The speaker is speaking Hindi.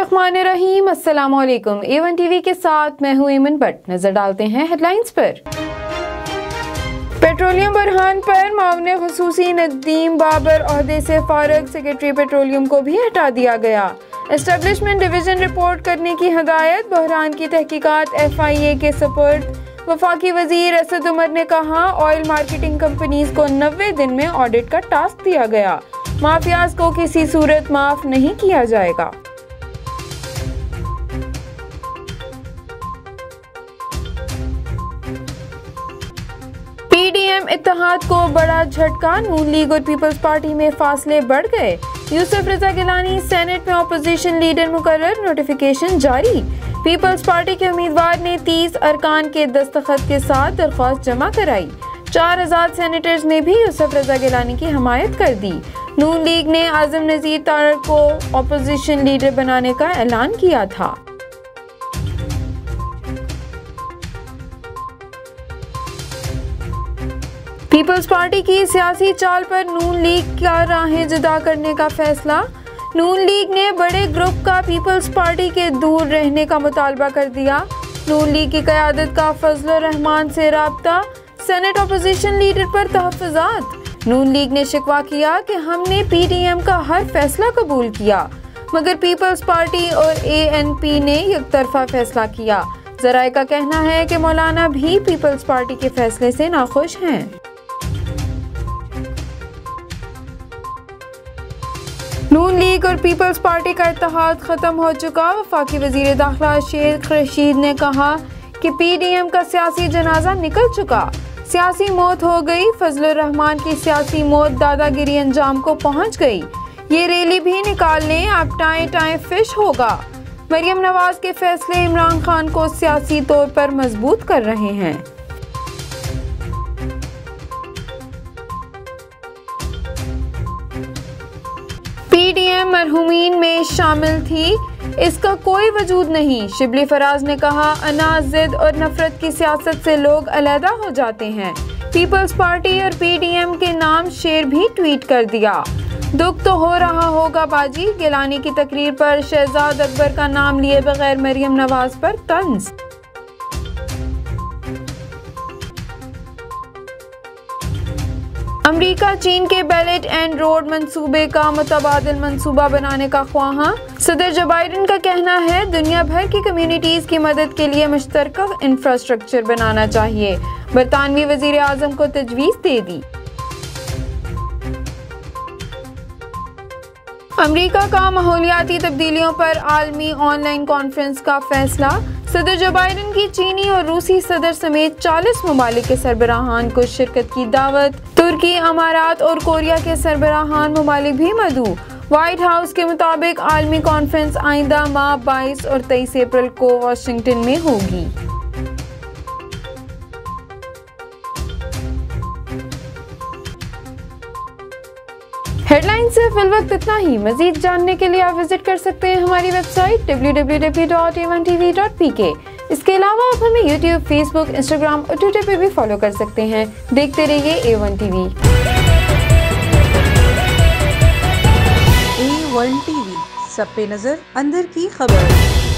बिस्मिल्लाहिर्रहमानिर्रहीम। अस्सलाम वालेकुम। A1 टीवी के साथ मैं हूँ ईमन भट्ट। नजर डालते हैं हेडलाइंस पर। पेट्रोलियम बुरहान पर मामले खुसूसी नदीम बाबर ओहदे से फारग, सेक्रेटरी पेट्रोलियम को भी हटा दिया गया। एस्टेब्लिशमेंट डिवीजन रिपोर्ट करने की हदायत, बहरान की तहकीकात FIA के सपुर्द। वफाकी वजीर असद उमर ने कहा, ऑयल मार्केटिंग कंपनीज को 90 दिन में ऑडिट का टास्क दिया गया। माफियाज को किसी सूरत माफ नहीं किया जाएगा। PDM इत्तेहाद को बड़ा झटका, नून लीग और पीपल्स पार्टी में फासले बढ़ गए। यूसुफ रजा गिलानी सेनेट में अपोजिशन लीडर मुकर्रर, नोटिफिकेशन जारी। पीपल्स पार्टी के उम्मीदवार ने 30 अरकान के दस्तखत के साथ दरख्वास्त जमा कराई। 4 आजाद सेनेटर्स ने भी यूसुफ रजा गिलानी की हमायत कर दी। नून लीग ने आजम नजीर तारड़ को अपोजिशन लीडर बनाने का ऐलान किया था। पीपल्स पार्टी की सियासी चाल पर नून लीग का राहें जुदा करने का फैसला। नून लीग ने बड़े ग्रुप का पीपल्स पार्टी के दूर रहने का मुतालबा कर दिया। नून लीग की क़यादत का फजलुर रहमान से राब्ता, सेनेट अपोजिशन लीडर पर तहफ़्फ़ुज़ात। नून लीग ने शिकवा किया कि हमने PDM का हर फैसला कबूल किया, मगर पीपल्स पार्टी और ANP ने एकतरफा फैसला किया। ज़राए का कहना है कि मौलाना भी पीपल्स पार्टी के फैसले से नाखुश हैं। नून लीग और पीपल्स पार्टी का इत्तेहाद खत्म हो चुका। वफाकी वजीर दाखिला शेख रशीद ने कहा कि PDM का सियासी जनाजा निकल चुका, सियासी मौत हो गई। फजलुर रहमान की सियासी मौत दादागिरी अंजाम को पहुंच गई। ये रैली भी निकाल लें, अब टाएं टाएं फिश होगा। मरियम नवाज के फैसले इमरान खान को सियासी तौर पर मजबूत कर रहे हैं। PDM मरहूमीन में शामिल थी, इसका कोई वजूद नहीं। शिबली फराज ने कहा, अनाज, जिद और नफरत की सियासत से लोग अलहदा हो जाते हैं। पीपल्स पार्टी और PDM के नाम शेर भी ट्वीट कर दिया। दुख तो हो रहा होगा बाजी। गिलानी की तकरीर पर शहजाद अकबर का नाम लिए बगैर मरियम नवाज पर तंज। अमेरिका चीन के बेल्ट एंड रोड मंसूबे का मुतबादिल मंसूबा बनाने का ख्वाहां। सदर जो बाइडेन का कहना है, दुनिया भर की कम्युनिटीज की मदद के लिए मुश्तरका इंफ्रास्ट्रक्चर बनाना चाहिए। बरतानवी वजीर आजम को तजवीज़ दे दी। अमेरिका का माहौलियाती तब्दीलियों पर आलमी ऑनलाइन कॉन्फ्रेंस का फैसला। सदर जो बाइडेन की चीनी और रूसी सदर समेत 40 ममालिक के सरबराहान को शिरकत की दावत। तुर्की, अमारात और कोरिया के सरबराहान ममालिक भी मदऊ। व्हाइट हाउस के मुताबिक आलमी कॉन्फ्रेंस आइंदा माह 22 और 23 अप्रैल को वाशिंगटन में होगी। हेडलाइन से फिलवक्त इतना ही। मजीद जानने के लिए आप विजिट कर सकते हैं हमारी वेबसाइट www.a1tv.pk। इसके अलावा आप हमें YouTube, Facebook, Instagram और Twitter पे भी फॉलो कर सकते हैं। देखते रहिए A1 TV। A1 TV, सब पे नजर, अंदर की खबर।